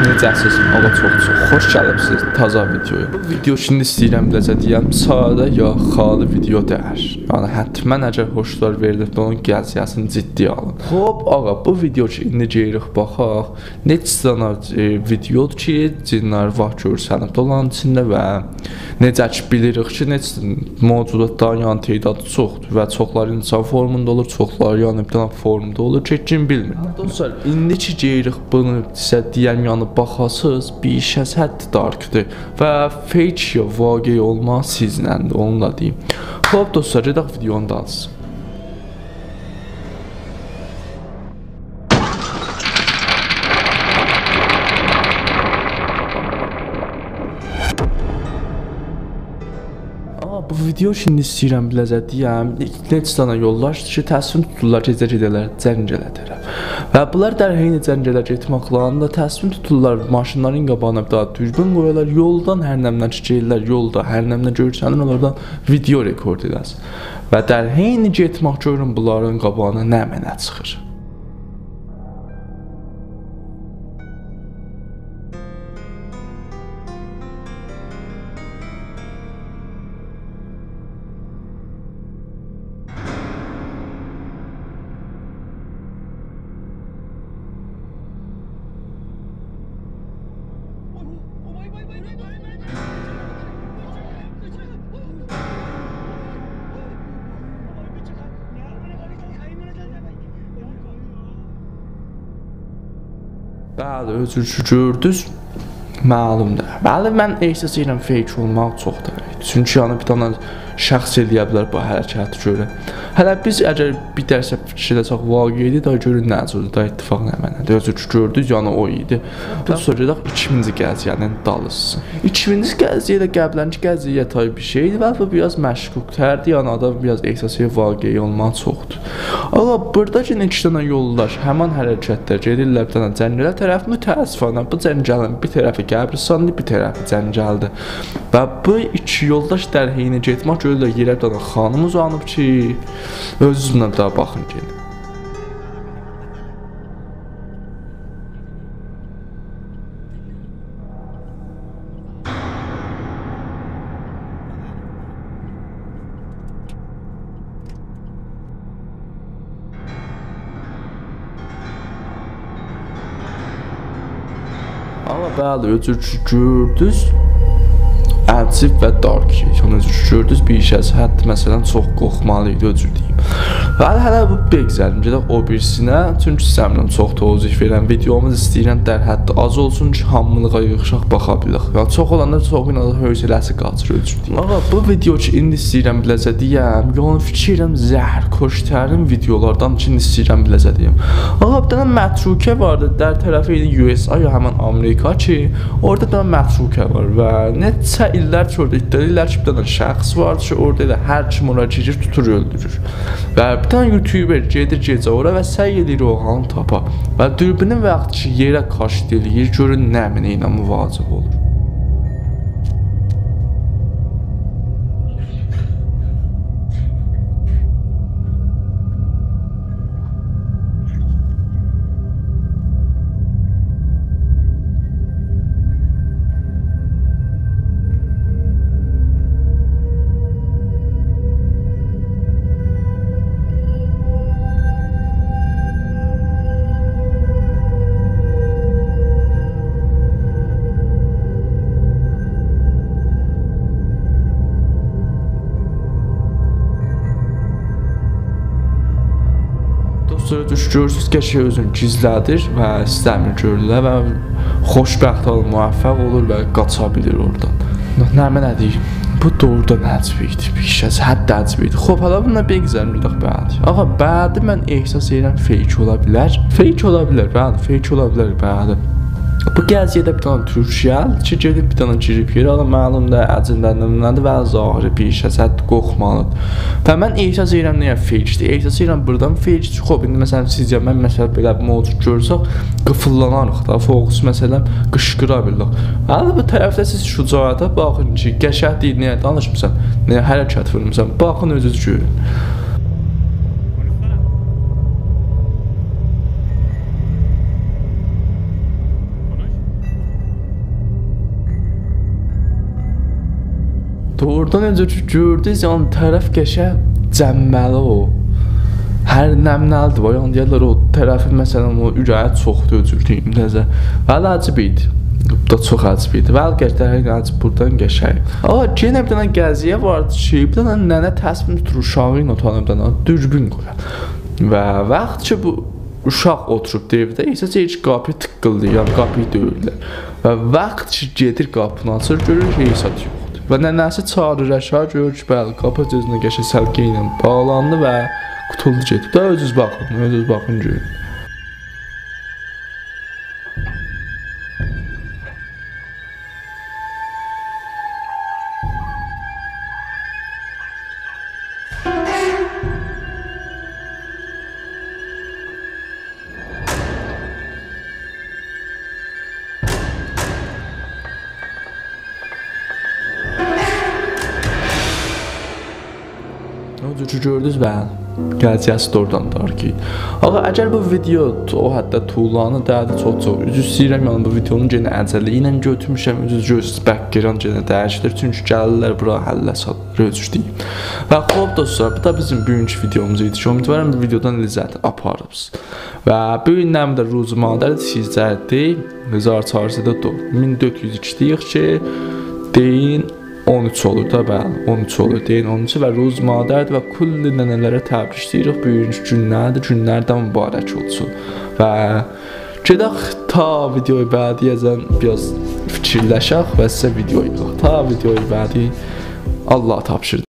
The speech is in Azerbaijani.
Necəsiz? Allah çox xoş gəlibsiniz taza videoya. Bu video şimdi istəyirəm bizə deyəm, sadə ya xalı video dəyər. Yəni həttəmən əgər xoşlar verilibsə onun gəlsiyəsini ciddi alın. Hop, ağa, bu video ki indi gedirik baxaq. Neçə dənə videodur ki, cinlər vaxt görsənib dolan içində və necə ki bilirik ki, neçə mövcudatların yəni tədadı çoxdur və çoxları insan formunda olur, çoxları yəni bir dənə formda olur ki, kim bilmir. Dostlar, indi ki gedirik bunu sizə deyəm yəni baxasız, bir işəz həddi darkdır və fake ya vaqe olmaz sizləndir, onu da deyim. Hop dostlar, gedək videonu da alsın. Bu video şimdi istəyirəm biləcək deyəm, neçə dənə yollar ki, təsvim tuturlar gecə-gecələr Cəngələ tərəf. Və bunlar dərheyni Cəngələ getməklərində təsvim tuturlar, maşınların qabağına bir daha düzgün qoyarlar, yoldan hər nəmdən çəkirlər, yolda hər nəmdən görsənir, onlardan video rekord edəsin. Və dərheyni getmək görün bunların qabağına nə mənə çıxır. Bəli, özünüzü gördünüz, məlumdur. Bəli, mən ehsas edirəm fake olmaq çox deməkdir. Çünki yəni bir dənə şəxs eləyə bilər bu hərəkəti görə. Hələ biz əgər bir dərsə fikirləsək vaqiədir, da görün nə cürdür, da ittifaq nə mənədir. Özünüzü gördünüz, yəni o idi. Bu sonra 2000-ci gəziyyənin dalısın. 2000-ci gəziyyə də qəblənki gəziyyə tabi bir şeydir və bu biraz məşquqtərdir, yəni adam biraz ehsas edir vaqiə olmaq çoxdur. Allah, burada ki, iki dənə yoldaş həman hərəkətlər gedirlər bir dənə Cəngələ tərəf, mütəəssifənə bu Cəngəlin bir tərəfi Qəbristanlı, bir tərəfi Cəngəldir. Və bu iki yoldaş dərheyini getmək görürlər, yerə bir dənə xanım uzanıb ki, özünə daha baxın gelin. Amma bəli, özünüzü gördünüz, əcib və dark şey. Özünüzü gördünüz, bir işəz hətta məsələn çox qorxmalı idi, özür deyim. Bəli, hələ bu begzəlim, gedək o birisinə, çünki səmrəm çox tozih verən videomuz istəyirəm dərhəddə az olsun ki, hamılığa yığışaq baxa bilək. Yəni, çox olanda çox inanır, hövsələsi qaçır, özür deyim. Ağa, bu video ki, indi istəyirəm biləcə deyəm, yəni fikirəm zəhər koştərin videolardan ki, indi istəyirəm biləcə deyəm. Ağa, bir dənə mətrukə vardı, dər tərəfi idi USA ya həmən Amerika ki, orada bir dənə mətrukə var və neçə illər ki, orada iddialıylar ki, bir dənə şəxs vardı ki, orada da hər kim ora girir, tutur, öldürür. Və bir tane YouTuber gedir gecə ora və səy edir o hanı tapa. Və dürbünün vaxtı ki, yerə kaşt eləyir, görün nə mənə ilə müvacib olur. Sonra görürsünüz ki, şey özünü gizlədir və istəmir görürlər və xoşbəxt olur, müvəffəq olur və qaça bilir oradan. Nə mənə deyir? Bu doğrudan əcib idi, bir işəz hədd əcib idi. Xob, hələ bununla begzəlim gedək bədi. Ağa, bədi mən ehsas edirəm fake ola bilər. Fake ola bilər, bədi, fake ola bilər, bədi. Bu gəziyyədə bir dənə Türkiyəl ki, gedib bir dənə girib yerə ala məlumdur, əcindən və zahiri bir işəz, hətta qorxmalıdır. Və mən ehsas edirəm nəyə fakedir, ehsas edirəm buradan fakedir. Xob, indi məsələn sizcə mən məsələn belə bir mövcud görsək, qıfıllanarıq da, fokus məsələn qışqıra bilək. Hələ bu tərəfdə siz şücaata baxın ki, qəşəng deyil, nəyə danışmısan, nəyə hərəkət vurmuşsan, baxın özünüz görün. Doğrudan necə gördünüz, yəni tərəf qəşəng cəmməli o. Hər nəmnəldir var, yəni deyirlər o tərəfi məsələn o ürəyə çoxdur öcürdüyüm nəzə. Vəli acib idi. Bu da çox acib idi. Vəli gerçəkdən acib buradan qəşəng. Yenə bir dənə gəziyə vardı ki, bir dənə nənə təsmin tutur uşağı ilə otanı bir dənə dürbün qoyar. Və vaxt ki bu uşaq oturub evdə, isə heç qapıyı tıqqıldayır, qapıyı döyürlər. Və vaxt ki gedir qapını açır, görür ki heç yoxdur. Və nənəsi çağırır aşağı, görür ki bəli qapı cəzinə qəşəng səlqə ilə bağlandı və qutuldu getib. Da özünüz baxın görün. Gördünüz bəli. Gələcəsi də oradan dar ki. Ağa, əgər bu video o hətta tuğlanı dədi çox üzü istəyirəm, yəni bu videonun yenə əcəli ilə götürmüşəm, üzü background yenə dəyişdir, çünki gəlirlər bura həllə salır, özürdeyim. Və xob dostlar, bu da bizim bugünkü videomuz idi ki, ümidvarım bu videodan ləzzət aparıbsınız. Və bu gündən də ruzu madəri sizlərdir, Zarçarsidə 1402 deyik ki, deyin 13 olur da bəli, 13 olur, deyin 13 və ruz madərdir və kulli nənələrə təbrik deyirik, bugünkü günlərdən mübarək olsun. Və gedək ta videoyu bədiyəcən biraz fikirləşək və sizə videoyu yox. Ta videoyu bədi Allah tapşırdı.